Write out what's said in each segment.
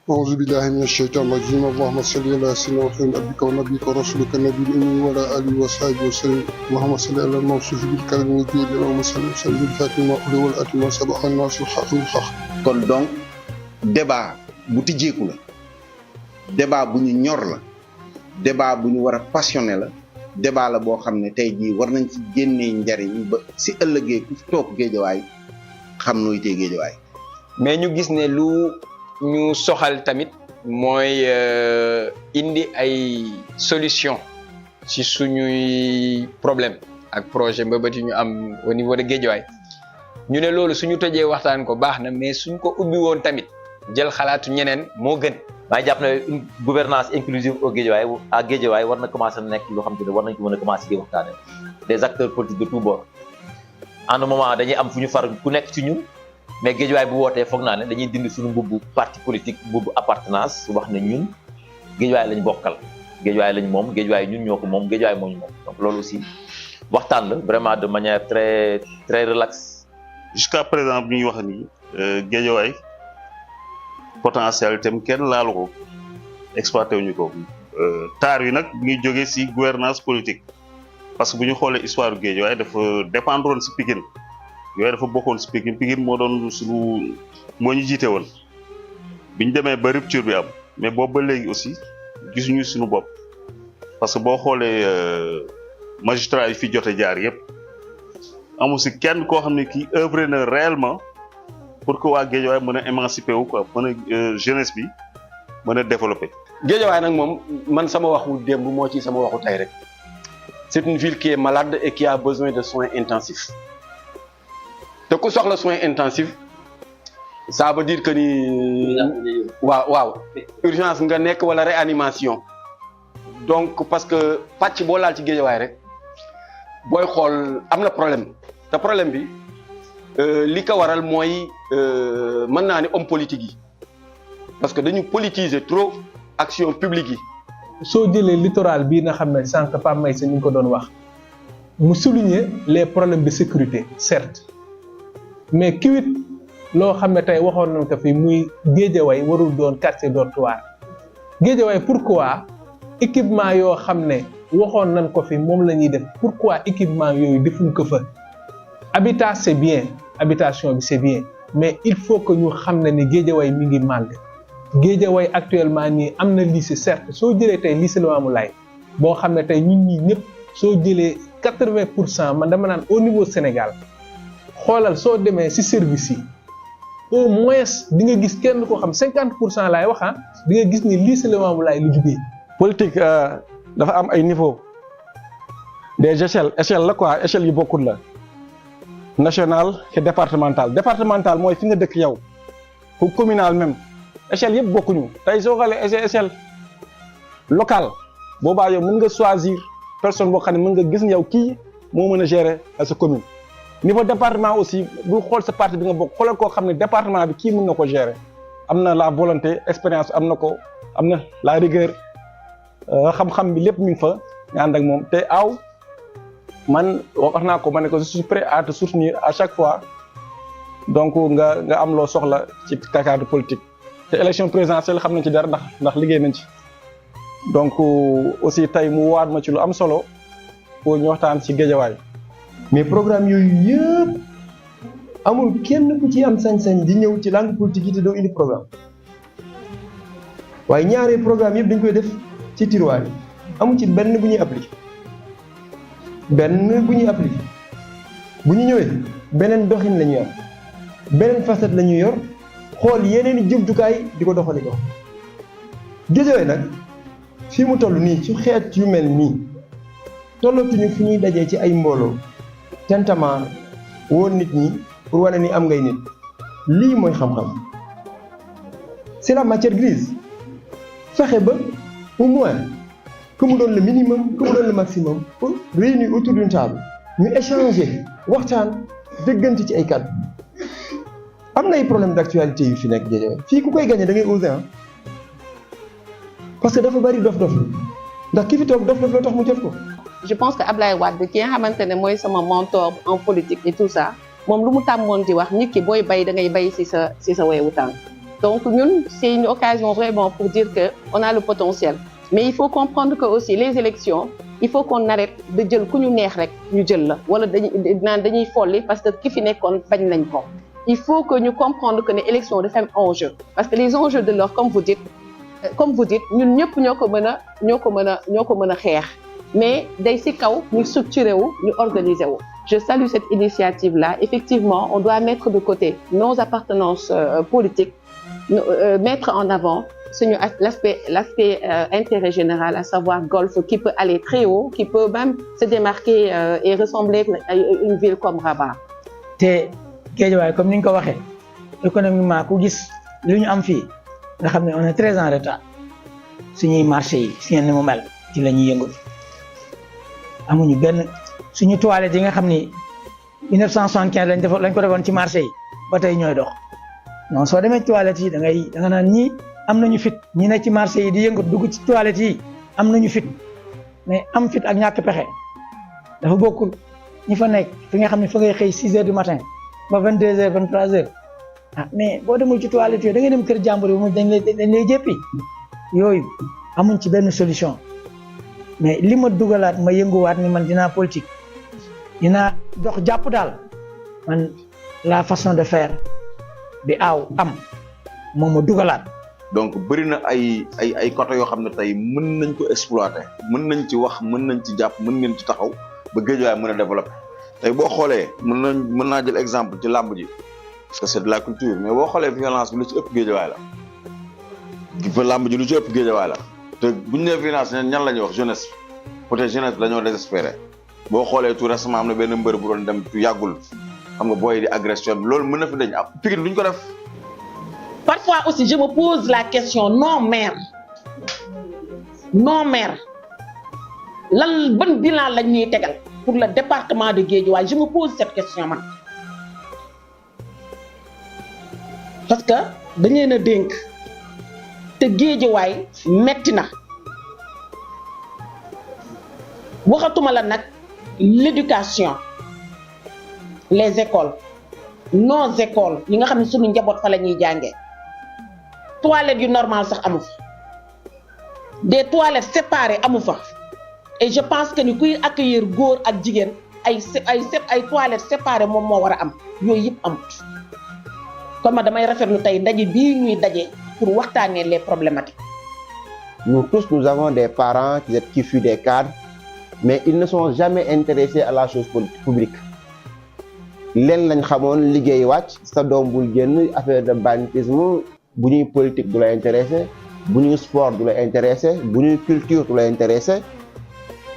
أعوذ بالله من الشيطان الرجيم اللهم صل على سيدنا محمد عبدك ونبيك ورسولك النبي الأمي وعلى آله وصحبه وسلم اللهم صل على الموصوف بالكرم والجود اللهم صل وسلم بالفاتن والأولى والآتي ما سبق الناس الحق والحق. kon donc débat bu tijjeeku la débat bu ñu ñor la débat bu ñu war a passionné la débat la boo xam ne tey jii war nañ ci génnee njariñ ba si ëllëgee ku toog géejawaay xam nooy tee géejawaay. mais ñu gis ne lu ñu soxal tamit mooy indi ay solution ci suñuy problème ak projet mbëbët yi ñu am au niveau de Guédiawaye ñu ne loolu suñu tojee waxtaan ko baax na mais suñ ko ubbi woon tamit jël xalaatu ñeneen moo gën. maa ngi jàpp ne une gouvernance inclusive au Guédiawaye à Guédiawaye war na commencer nekk loo xam te ne war nañ ko mën a commencer di waxtaane des acteurs politiques de tous bords en un moment dañuy am fu ñu far ku nekk ci ñun mais Guédiawaye bu wootee foog naa ne dañuy dindi suñu mbubbu parti politique mbubbu appartenance wax ne ñun Guédiawaye lañ bokkal Guédiawaye lañ moom Guédiawaye ñun ñoo ko moom Guédiawaye moo ñu moom donc loolu aussi waxtaan la vraiment de manière très très relaxe. Jusqu'à présent bi ñuy wax ni Guédiawaye potentiel tam kenn laalu ko exploité wuñu ko taar yi nag bi ngi jógee ci gouvernance politique parce que bu ñu xoolee histoire Guédiawaye dafa dépendroon ci Pikine yooyu dafa bokkoon ci Pikine Pikine moo doon suñu moo ñu jiite woon bi ñu demee ba rupture bi am mais boobu ba léegi aussi gisuñu suñu bopp parce que boo xoolee magistrat yi fi jote jaar yépp amul ci kenn koo xam ne kii œuvré na réellement pour que waa Guédiawaye mën a émanciper wu quoi mën a jeunesse bi mën a développer. Guédiawaye nag moom man sama waxu démb moo ci sama waxu tey rek c'est une ville qui est malade et qui a besoin de soins intensifs te ku soxla soins intensifs ça veut dire que ni waaw urgence nga nekk wala réanimation donc parce que pàcc boo laal ci Guédiawaye rek booy xool am na problème te problème bi li ko waral mooy mën naa ne homme politique yi parce que dañu politiser trop action publique yi. soo jëlee littoral bii nga xam ne sànq Pape Maïssa ñu ngi ko doon wax mu souligner les problèmes de sécurité certes mais kiwit loo xam ne tey waxoon nañ ko fi muy Guédiawaye warul doon quartier dortoir Guédiawaye pourquoi équipement yoo xam ne waxoon nañ ko fi moom la ñuy def pourquoi équipement yooyu defuñ ko fa habitat c'est bien habitation bi c'est bien mais il faut que ñu xam ne ni Guédiawaye mi ngi màgg Guédiawaye actuellement nii am na lycée certes soo jëlee tey lycée Limamoulaye boo xam ne tey ñun ñii ñëpp soo jëlee 80% man dama naan au niveau Sénégal xoolal soo demee ci service yi au moins di nga gis kenn koo xam 50% laay wax di nga gis ni lycée Limamoulaye lu jugee. politique dafa am ay niveau des échelle la quoi échelle yu bokkul la national et départemental mooy fi nga dëkk yow ou communal même échelle yëpp bokkuñu tey soo xoolee échelle locale boobaa yow mën nga choisir personne boo xam ne mën nga gis yow kii moo mën a gérer sa commune. niveau département aussi bu xool sa parti bi nga bokk xoolal koo xam ne département bi kii mën na ko gérer am na la volonté expérience am na ko am na la rigueur xam-xam bi lépp mi ngi fa nga ànd ak moom te aw man wax naa ko ma ne ko je suis prêt à te soutenir à chaque fois donc nga am loo soxla ci cadre politique te élection présidentielle xam nañ ci dara ndax liggéey nañ ci donc aussi tey mu waat ma ci lu am solo pour ñu waxtaan ci Guédiawaye. mais programme yooyu yëpp amul kenn ku ci am sañ-sañ di ñëw ci langue politique yi te doo indi programme waaye ñaari programme yëpp dañ koy def ci tiroir yi amul ci benn bu ñuy appliqué bu ñu ñëwee beneen doxin la ñuy am beneen facette la ñuy yor xool yeneen i jumtukaay di ko doxali ko Guédiawaye nag fii mu toll nii ci xeet yu mel nii tollatuñu fu ñuy dajee ci ay mbooloo tentamment woon nit ñi pour wane ni am ngay nit lii mooy xam-xam c'est la matière grise fexe ba au moins que mu doon le minimum que mu doon le maximum pour réunir autour d'une table ñu échanger waxtaan déggante ci ay kàddu am na ay problème d'actualité yu fi nekk Guédiawaye fii ku koy gagné da ngay oser parce que dafa bari dof-dof ndax ki fi toog dof-dof la tax mu jot ko. je pense que Ablaye Wade ki nga xamante ne mooy sama mentor en politique et tout ça moom lu mu tàmmoon di wax nit ki booy bay da ngay bay ci sa weewu tànk Donc, nous, c'est une occasion vraiment pour dire qu'on a le potentiel. Mais il faut comprendre que aussi les élections, il faut qu'on arrête de dire que nous dañuy folli parce que ki fi nekkoon bañ nañ ko. Il faut que nous comprenions que les élections de femmes enjeu. Parce que les enjeux de l'or, comme vous dites, ñun ñëpp ñoo ko mën a xeex. Mais day ci kaw ñu structuré wu ñu organisé wu. Je salue cette initiative-là. Effectivement, on doit mettre de côté nos appartenances politiques, mettre en avant l'aspect intérêt général, à savoir golf, qui peut aller très haut, qui peut même se démarquer et ressembler à une ville comme Rabat. te Guédiawaye comme ni nga ko waxee économiquement ku gis lu ñu am fii nga xam ne on est très en retard suñuy marché yi si ngeen ni mu mel ci la ñuy yëngu amuñu benn suñu toilettes yi nga xam ni 1975 lañ ko defoon ci marché yi ba tey ñooy dox non soo demee toilettes yi da nga naan ñii am nañu fit ñi ne ci marché yi di yëngu dugg ci toilettes yi am nañu fit mais am fit ak ñàkk pexe dafa bokkul ñi fa nekk fi nga xam ne fa ngay xëy 6 heures du matin ba 22 heures 23 heures ah mais boo demul ci toilettes yooyu da ngay dem kër jàmbur yi mu dañ lay jéppi yooyu amuñ ci benn solution mais li ma dugalaat ma yënguwaat ni man dinaa politique dinaa dox jàpp daal man la façon de faire bi aaw am moom ma dugalaat. donc bëri na ay côté yoo xam ne tey mën nañ ko exploiter mën nañ ci wax mën nañ ci jàpp mën ngeen ci taxaw ba Guédiawaye mën a développer tey boo xoolee mën naa jël exemple ci làmb ji parce que c'est de la culture mais boo xoolee violence bi lu ci ëpp Guédiawaye la fa làmb ji lu ci ëpp Guédiawaye la te buñ nee violence ñan la ñuy wax jeunesse peut-être jeunesse bi dañoo désespéré boo xoolee tout récemment am na benn mbër bu doon dem tu yàggul xam nga booy di agression bi loolu mën na fi dañ ah Pikine duñ ko def. Parfois aussi, je me pose la question, non maire, bon bilan la ñuy tégal pour le département de Guédiawaye, je me pose cette question man. Parce que dañ leen a dénk te Guédiawaye metti na waxatuma la nag l'éducation, les écoles, nos écoles yi nga xam ne suñu njaboot fa la ñuy jàngee. Toilettes yu normal sax amu fa des toilettes séparées amu fa et je pense que ni kuy accueillir góor ak jigéen ay toilettes séparées moom moo war a am yooyu yëpp amut kon ma damay rafetlu tey ndaje bii ñuy daje pour waxtaanee les problématiques. Nous tous nous avons des parents qui fuient des cadres mais ils ne sont jamais intéressés à la chose publique leen lañ xamoon liggéey wàcc sa doom bul génn affaire de banditisme. Bu ñuy politique du la intéressé bu ñuy sport du la intéressé bu ñuy culture du la intéressé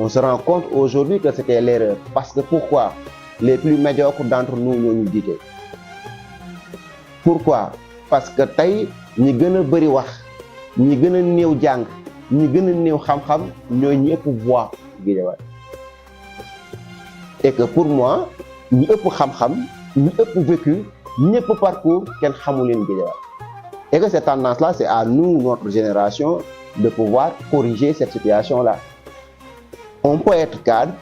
on se rend compte aujourd'hui que c'était l'erreur parce que pourquoi les plus médiocres d'entre nous ñoo ñu jiite pourquoi parce que tey ñi gën a bëri wax ñi gën a néew jàng ñi gën a néew xam-xam ñooy ñi ëpp voix Guédiawaye et que pour moi ñi ëpp xam-xam ñi ëpp vécu ñi ëpp parcours kenn xamu leen Guédiawaye. Et que cette tendance-là, c'est à nous, notre génération, de pouvoir corriger cette situation-là. On peut être cadre,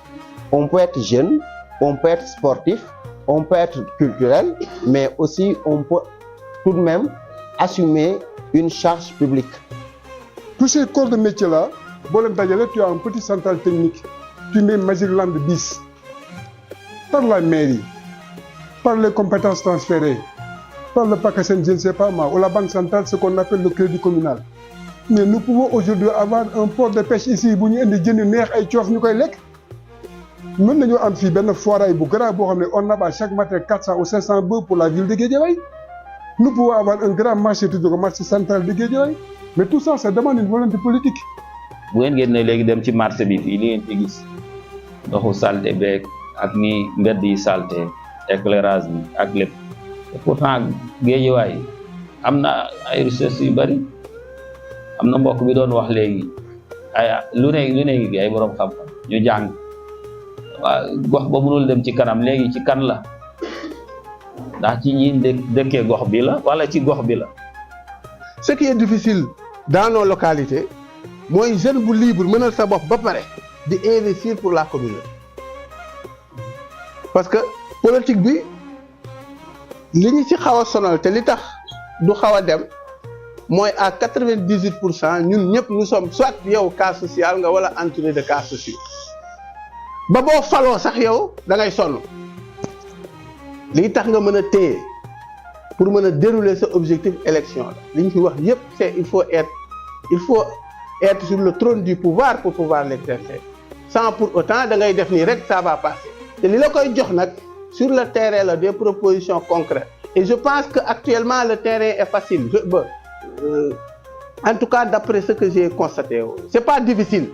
on peut être jeune, on peut être sportif, on peut être culturel, mais aussi on peut tout de même assumer une charge publique. Tous ces corps de métier-là, tu as un petit central technique, tu mets Magirland 10, par la mairie, par les compétences transférées, par le PACASEN, je ne sais pas moi, ou la Banque centrale, ce qu'on appelle le crédit communal. Mais nous pouvons aujourd'hui avoir un port de pêche ici, où nous avons des jeunes nerfs et nous avons un foirail on a chaque matin 400 ou 500 bœufs pour la ville de Guédiawaye. Nous pouvons avoir un grand marché, le marché central de Guédiawaye. Mais tout ça, ça demande une volonté politique. Bu ngeen génnee léegi dem ci marché bi fii li ngeen fi gis ndoxu salte beeg ak ni mbedd yi salte éclairage bi ak lépp pourtant Guédiawaye am na ay ressources yu bari am na mbokk bi doon wax léegi ay lu ne gi ay borom xam-xam ñu jàng waa gox ba mënul dem ci kanam léegi ci kan la ndax ci ñi dëkkee gox bi la wala ci gox bi la. Ce qui est difficile dans nos localités mooy jeune bu libre mënal sa bopp ba pare di investir pour la communauté parce que politique bi li ñu ci xaw a sonal te li tax du xaw a dem mooy à 98% ñun ñëpp nous sommes soit yow cas social nga wala entouré de cas sociaux ba boo faloo sax yow da ngay sonn lii tax nga mën a téye pour mën a dérouler sa objectif élection la li ñu fi wax yëpp c'est il faut être sur le trône du pouvoir pour pouvoir l'exercer sans pour autant da ngay def nii rek ça va passer te li la koy jox nag sur le terrain la des propositions concrètes et je pense que actuellement le terrain est facile en tout cas d'après ce que j'ai constaté c'est pas difficile.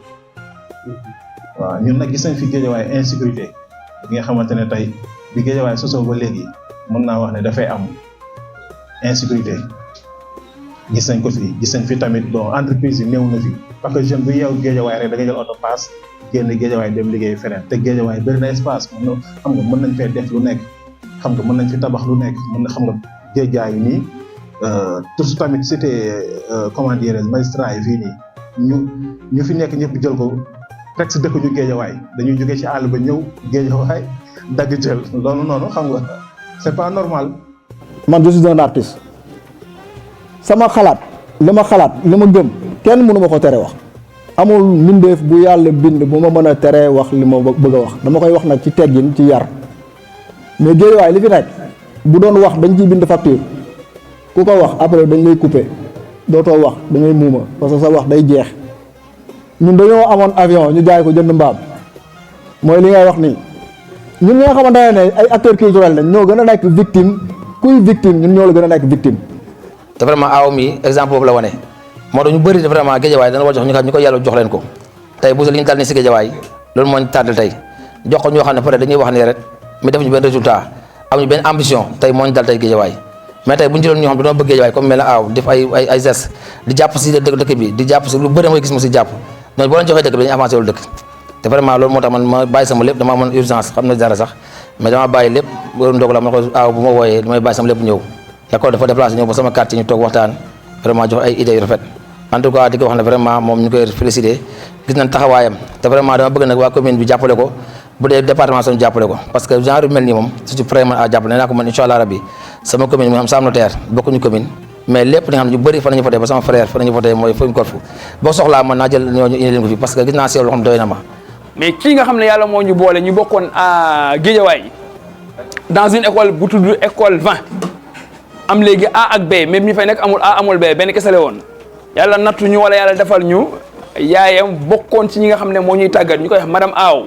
waaw ñun nag gis nañ fi Guédiawaye insécurité bi nga xamante ne tey bi Guédiawaye sosoo ba léegi mën naa wax ne dafay am insécurité gis nañ ko fi gis nañ fi tamit bon entreprise yi néew na fi parce que jeune bu yeewu Guédiawaye rek da nga jël auto pass génn Guédiawaye dem liggéey feneen te Guédiawaye bëri na espace xam nga mën nañ fee def lu nekk xam nga mën nañ fi tabax lu nekk mën na xam nga géej yi nii tout tamit c'était comment dire magistrat yi fii nii ñu fi nekk ñëpp jël ko rek si dëkk ñu Guédiawaye dañuy jóge ci àll ba ñëw Guédiawaye dagg jël loolu noonu xam nga c'est pas normal. man je suis un artiste sama xalaat li ma gëm kenn mënu ma ko tere wax amul mbindeef bu yàlla bind bu ma mën a teree wax li ma bëgg a wax dama koy wax nag ci teggin ci yar mais Guédiawaye li fi nekk bu doon wax dañ ciy bind facture ku ko wax après dañ lay couper dootoo wax da ngay muuma parce que sa wax day jeex ñun dañoo amoon avion ñu jaay ko jënd mbaam mooy li ngay wax nii ñun ñi nga xamante ne ay acteurs culturels lañ ñoo gën a nekk victime kuy victime ñun ñoo la gën a nekk victime. te vraiment aaw mi exemple boobu la wane moo tax ñu bëri vraiment Guédiawaye dana war jox ñu ko yàlla jox leen ko tey bu li ñu dal ni si Guédiawaye loolu moo ñu tardé tey jox ko ñoo xam ne peut-être dañuy wax nii rek mais defuñu benn résultat amuñu benn ambition tey moo ñu dal tey Guédiawaye mais tey bu ñu jëloon ñoo xam dañoo bëgg Guédiawaye comme mel na aaw def ay gestes di jàpp si dëkk bi di jàpp si lu bëri mooy gis mu si jàpp donc boo leen joxee dëkk bi dañuy avancé wul dëkk te vraiment loolu moo tax man ma bàyyi sama lépp dama amoon urgence xam na dara sax mais dama bàyyi lépp loolu ndog la ma ko aaw bu ma wooyee damay bàyyi sama lépp ñëw l'école dafa déplacé ñëw ba sama quartier ñu toog waxtaan vraiment jox ay idées yu rafet en tout cas di ko wax ne vraiment moom ñu koy féliciter gis nañ taxawaayam te vraiment dama bëgg nag waa commune bi jàppale ko bu dee département son jàppale ko parce que genre yu mel nii moom su ci prêt man à jàppale nee naa ko man incha allah rabbi sama commune mu am Sam Notaire bokkuñu commune mais lépp li nga xam ne ñu bëri fa nañu voté ba sama frère fa nañu voté mooy Foñ Korfu boo soxlaa man naa jël ñooñu indi leen ko fi parce que gis naa si loo xam doy na ma mais kii nga xam ne yàlla moo ñu boole ñu bokkoon à Guédiawaye dans une école bu tudd école 20 am léegi A ak B même ñi fay nekk amul A amul B benn kese la woon yàlla nattu ñu wala yàlla defal ñu yaayam bokkoon ci ñi nga xam ne moo ñuy tàggat ñu koy wax madame Aw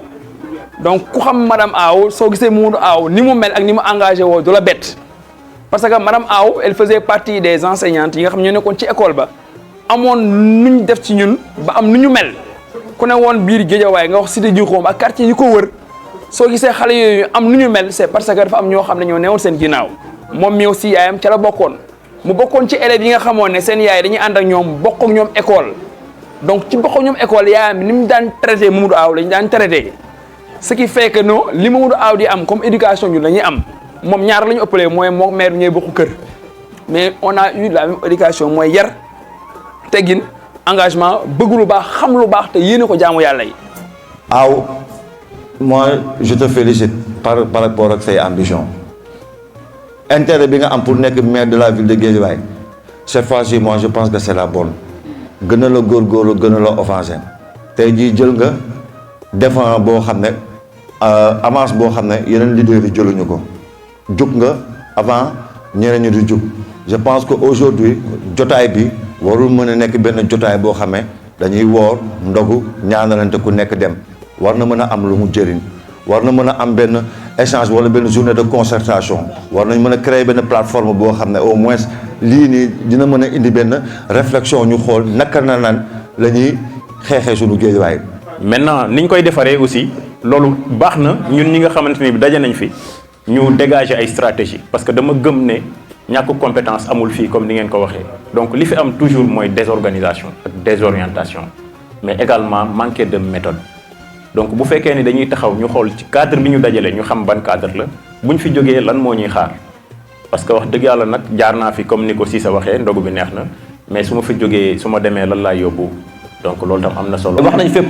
donc ku xam madame Aw soo gisee Mamadou Aw ni mu mel ak ni mu engagé woo du la bett parce que madame Aw elle faisait partie des enseignantes yi nga xam ne ñoo nekkoon ci école ba amoon nu ñu def ci ñun ba am nu ñu mel ku ne woon biir Guédiawaye nga wax cité Diokhom ak quartier yi ko wër soo gisee xale yooyu am nu ñu mel c'est parce que dafa am ñoo xam ne ñoo newoon seen ginnaaw moom mi aussi yaayam ca la bokkoon mu bokkoon ci élèves yi nga xamoon ne seen yaay dañuy ànd ak ñoom bokk ak ñoom école donc ci bokk ak ñoom école yaayam ni mu daan traité Mamadou Aw lañu daan traité ce qui fait que non li Mamadou Aw di am comme éducation ñun la ñuy am moom ñaar la ñu ëppalee mooy moo maire ñooy bokku kër mais on a eu la même éducation mooy yar teggin engagement bëgg lu baax xam lu baax te yéene ko jaamu yàlla yi. Aw moi je te félicite par rapport ak say ambition intérêt bi nga am pour nekk maire de la ville de Guédiawaye cette fois-ci moi je pense que c'est la bonne gën a la góorgóorlu gën a la offensé tey jii jël nga défense boo xam ne avance boo xam ne yeneen leaders yi jëluñu ko jug nga avant ñeneen ñu di jug je pense que aujourd'hui jotaay bi warul mën a nekk benn jotaay boo xam ne dañuy woor ndogu ñaanalante ku nekk dem war na mën a am lu mu jëriñ war na mën a am benn échange wala benn journée de concertation war nañ mën a créer benn plateforme boo xam ne au moins lii nii dina mën a indi benn réflexion ñu xool naka na nan la ñuy xeexee suñu Guédiawaye. maintenant ni ñu koy defaree aussi loolu baax na ñun ñi nga xamante ni daje nañ fi ñu dégager ay stratégie parce que dama gëm ne ñàkk compétence amul fii comme ni ngeen ko waxee donc li fi am toujours mooy désorganisation ak désorientation mais également manquer de méthode. donc bu fekkee ni dañuy taxaw ñu xool ci cadre bi ñu dajale ñu xam ban cadre la buñ fi jógee lan moo ñuy xaar parce que wax dëgg yàlla nag jaar naa fi comme ni ko Cissé waxee ndogu bi neex na mais su ma fi jógee su ma demee lan laay yóbbu donc loolu tam am na solo. wax nañ fépp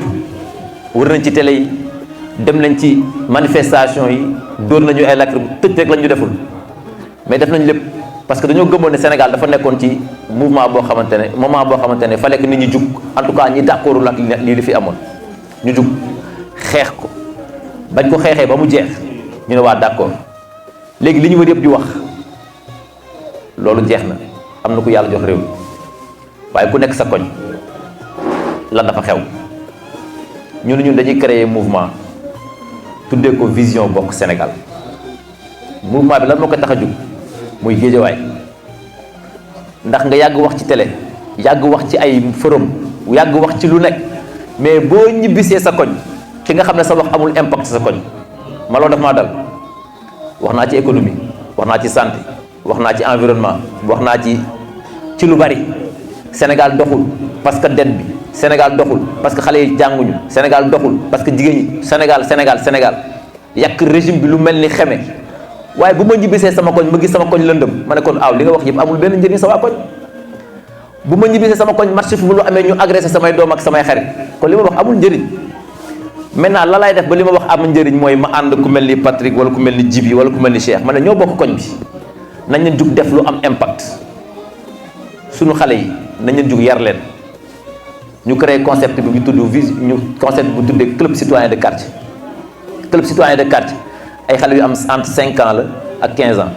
wër nañ ci télé yi dem nañ ci manifestation yi dóor nañu ay lacry tëj rek lañ ñu deful mais def nañ lépp parce que dañoo gëmoon ne Sénégal dafa nekkoon ci mouvement boo xamante ne moment boo xamante ne fallait que nit ñi jug en tout cas ñi d'accordul ak lii li fi amoon ñu jug xeex ko bañ ko xeexee ba mu jeex ñu ne waa d'accord léegi li ñu wër yëpp di wax loolu jeex na am na ku yàlla jox réew mi waaye ku nekk sa koñ lan dafa xew ñun dañuy créer mouvement tuddee ko vision bokk Sénégal mouvement bi lan moo ko tax a jug muy Géejawaay ndax nga yàgg wax ci télé yàgg wax ci ay forum yàgg wax ci lu nekk mais boo ñibbisee sa koñ ki nga xam ne sa wax amul impact sa koñ ma loolu daf maa dal wax naa ci économie wax naa ci santé wax naa ci environnement wax naa ci lu bari Sénégal doxul parce que dette bi Sénégal doxul parce que xale yi jànguñu Sénégal doxul parce que jigéen ñi Sénégal yàq régime bi lu mel ni xeme waaye bu ma ñibbisee sama koñ ma gis sama koñ lëndëm ma ne kon li nga wax yëpp amul benn njëriñ sa waa koñ bu ma ñibbisee sama koñ match fu lu amee ñu agressé samay doom ak samay xarit kon li ma wax amul njëriñ maintenant la lay def ba li ma wax am njëriñ mooy ma ànd ku mel ni Patrick wala ku mel ni Djibi wala ku mel ni Cheikh ma ne ñoo bokk koñ bi nañ leen jug def lu am impact suñu xale yi nañ leen jug yar leen ñu créé concept bi ñu tudd concept bu tuddee club citoyen de quartier club citoyen de quartier ay xale yu am entre 5 ans la ak 15 ans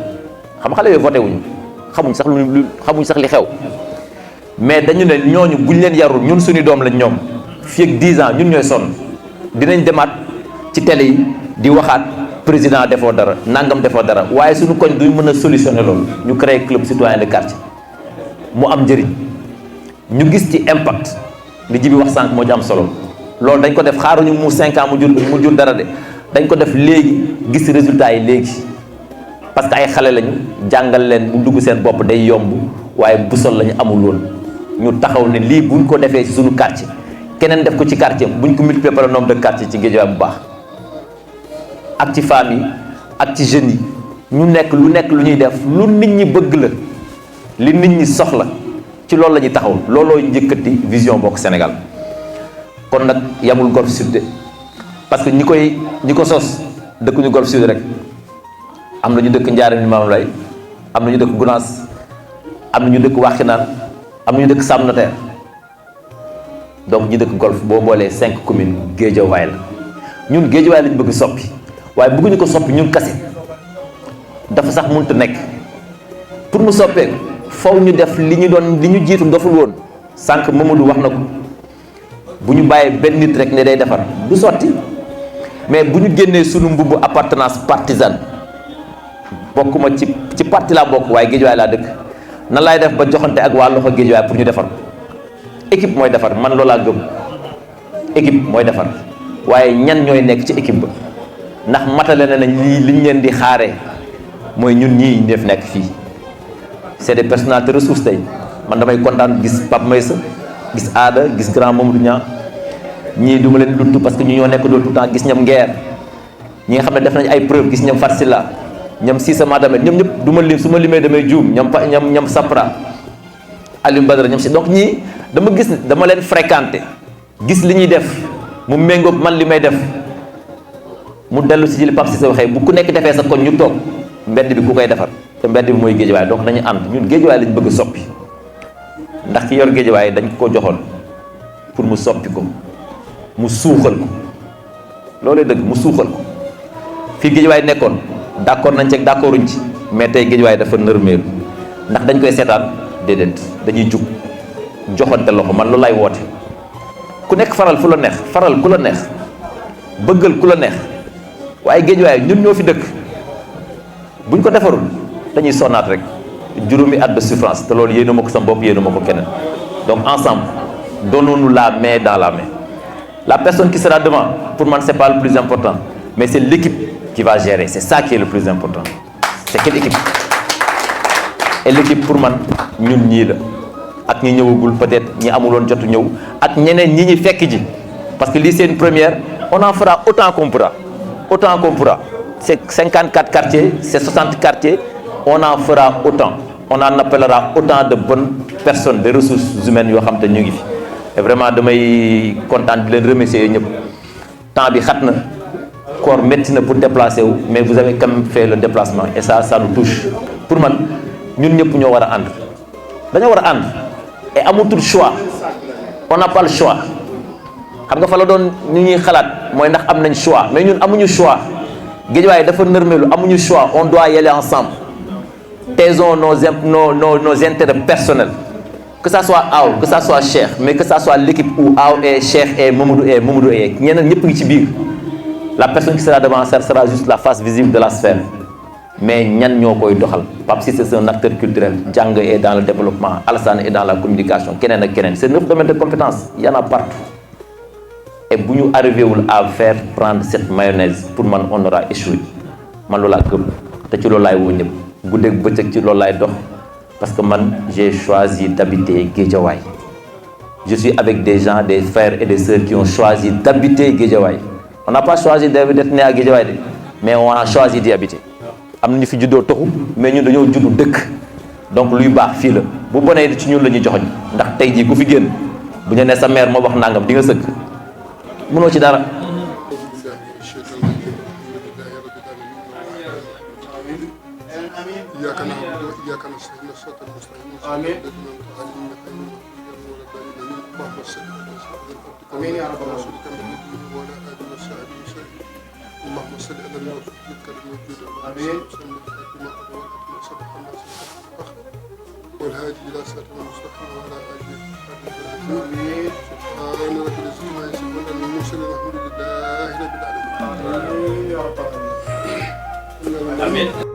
xam xale yooyu voté wuñu xamuñ sax li xew mais dañu ne ñooñu buñ leen yarul ñun suñu doom lañ ñoom fii ak 10 ans ñun ñooy sonn dinañ demaat ci télé yi di waxaat président defoo dara nangam defoo dara waaye suñu koñ duñ mën a solutionner loolu ñu créé club citoyen de quartier mu am njëriñ ñu gis ci impact li Djibi wax sànq moo ci am solo loolu dañ ko def xaaruñu mu 5 ans mu jur dara de dañ ko def léegi gis résultat yi léegi parce que ay xale lañu jàngal leen bu dugg seen bopp day yomb waaye bu sol lañu amul woon ñu taxaw ne lii buñ ko defee ci suñu quartier keneen def ko ci quartier buñ ko multiplier par le nombre de quartier ci Guédiawaye bu baax ak ci femmes yi ak ci jeunes yi ñu nekk lu ñuy def lu nit ñi bëgg la li nit ñi soxla ci loolu la ñuy taxaw looloo njëkkati vision bokk Sénégal kon nag yamul Golf Sud de parce que ñi ko sos dëkkuñu Golf Sud rek am na ñu dëkk Ndiarème Limamoulaye am na ñu dëkk Gounass am na ñu dëkk Wakhinane am na ñu dëkk Sam Notaire donc ñi dëkk Golf boo boolee 5 communes Guédiawaye la ñun Guédiawaye lañ bëgg soppi waaye bëgguñu ko soppi ñun kase dafa sax mënut a nekk pour mu soppeeku faw ñu def li ñu jiitu doful woon sànq Mamadou wax na ko bu ñu bàyyee benn nit rek ne day defar du sotti mais bu ñu génnee sunu mbubbu appartenance partisane bokkuma ci parti laa bokk waaye Guédiawaye laa dëkk nan laay def ba joxante ak waa loxo Guédiawaye pour ñu defar équipe mooy defar man loolaa gëm équipe mooy defar waaye ñan ñooy nekk ci équipe ba ndax matale na nañ liñ leen di xaaree mooy ñun ñii ñu def nekk fii c'est des personnalités ressources tey man damay kontaan gis Pape Maysa gis Aada gis grand Mamadou Niang ñii du ma leen duttu parce que ñu ñoo nekk doon tout le temps gis ñoom Nguer ñi nga xam ne def nañ ay preuve gis ñoom Fatsila ñoom Cissé Madame ñoom ñëpp du ma lim su ma limee damay juum ñoom Sapra Aliou Badara ñoom si donc ñii dama leen fréquenté gis li ñuy def mu méngoog man li may def mu dellu si li Pape Cissé waxee bu ku nekk defee sa koñ ñu toog mbedd bi ku koy defar te mbedd bi mooy Guédiawaye donc nañu ànd ñun Guédiawaye lañ bëgg soppi ndax ki yor Guédiawaye dañ ko joxoon pour mu soppi ko mu suuxal ko loolee dëgg mu suuxal ko fii Guédiawaye nekkoon d'accord nañ ci ak d'accorduñ ci mais tey Guédiawaye dafa nërmeelu ndax dañ koy seetaan déedéet dañuy jug joxante loxo man loolu lay woote ku nekk faral fu la neex faral ku la neex bëggal ku la neex waaye Guédiawaye ñun ñoo fi dëkk buñ ko defarul dañuy sonnaat rek juróomi at de souffrance te loolu yéenu ma ko sama bopp yéenu ma ko keneen donc ensemble donnons-nous la main dans la main la personne qui sera devant pour man c'est pas le plus important mais c'est l'équipe qui va gérer c'est ça qui est le plus important c'est quelle équipe et l'équipe pour man ñun ñii la ak ñi ñëwagul peut-être ñi amuloon jotu ñëw ak ñeneen ñi ñi fekk ji parce que lii c'est une première on en fera autant qu'on pourra c'est 54 quartiers c'est 60 quartiers on en fera autant on en appellera autant de bonnes personnes des ressources humaines yoo xam te ñu ngi fi et vraiment damay kontaan di leen remercier ñëpp temps bi xat na koor métti na pour déplacer wu mais vous avez quand même fait le déplacement et ça nous touche pour man ñun ñëpp ñoo war a ànd dañoo war a ànd et amatul choix on n'a pas le choix xam nga fa la doon ñu ñuy xalaat mooy ndax am nañ choix mais ñun amuñu choix Guédiawaye dafa nërmeelu amuñu choix on doit y aller ensemble taisons nos intérêts personnels que ça soit Aw que ça soit Cheikh mais que ça soit l'équipe où Aw et Cheikh et Mamadou et ñeneen ñëpp ngi ci biir la personne qui sera devant ça sera juste la face visible de la sphère mais ñan ñoo koy doxal Pape Cissé c'est un acteur culturel Jàng est dans le développement Alassane est dans la communication keneen ak keneen c'est notre domaine de compétence il y en a partout et bu ñu arrivé wul à faire prendre cette mayonnaise pour man on aura échoué man loolu laa gëm te ci loolu laay woo ñëpp guddeeg bëccëg ci loolu laay dox parce que man j'ai choisi d'habiter Guédiawaye je suis avec des gens des frères et des sœurs qui ont choisi d'habiter Guédiawaye on n'a pas choisi d'être né à Guédiawaye de mais on a choisi d'y habiter am na ñu fi juddoo toxu mais ñun dañoo juddu dëkk donc luy baax fii la bu bonee ci ñun la ñuy joxoñ ndax tey jii ku fi génn bu ñu nee sa mère moo wax nangam di nga sëgg mënoo ci dara. آمين يا رب العالمين اللهم صل على النبي الكريم الموجود آمين والهادي إلى صراط المستقيم وعلى آله وصحبه آمين سبحان رب العزة عما يصفون المرسلين والحمد لله رب العالمين آمين يا رب العالمين آمين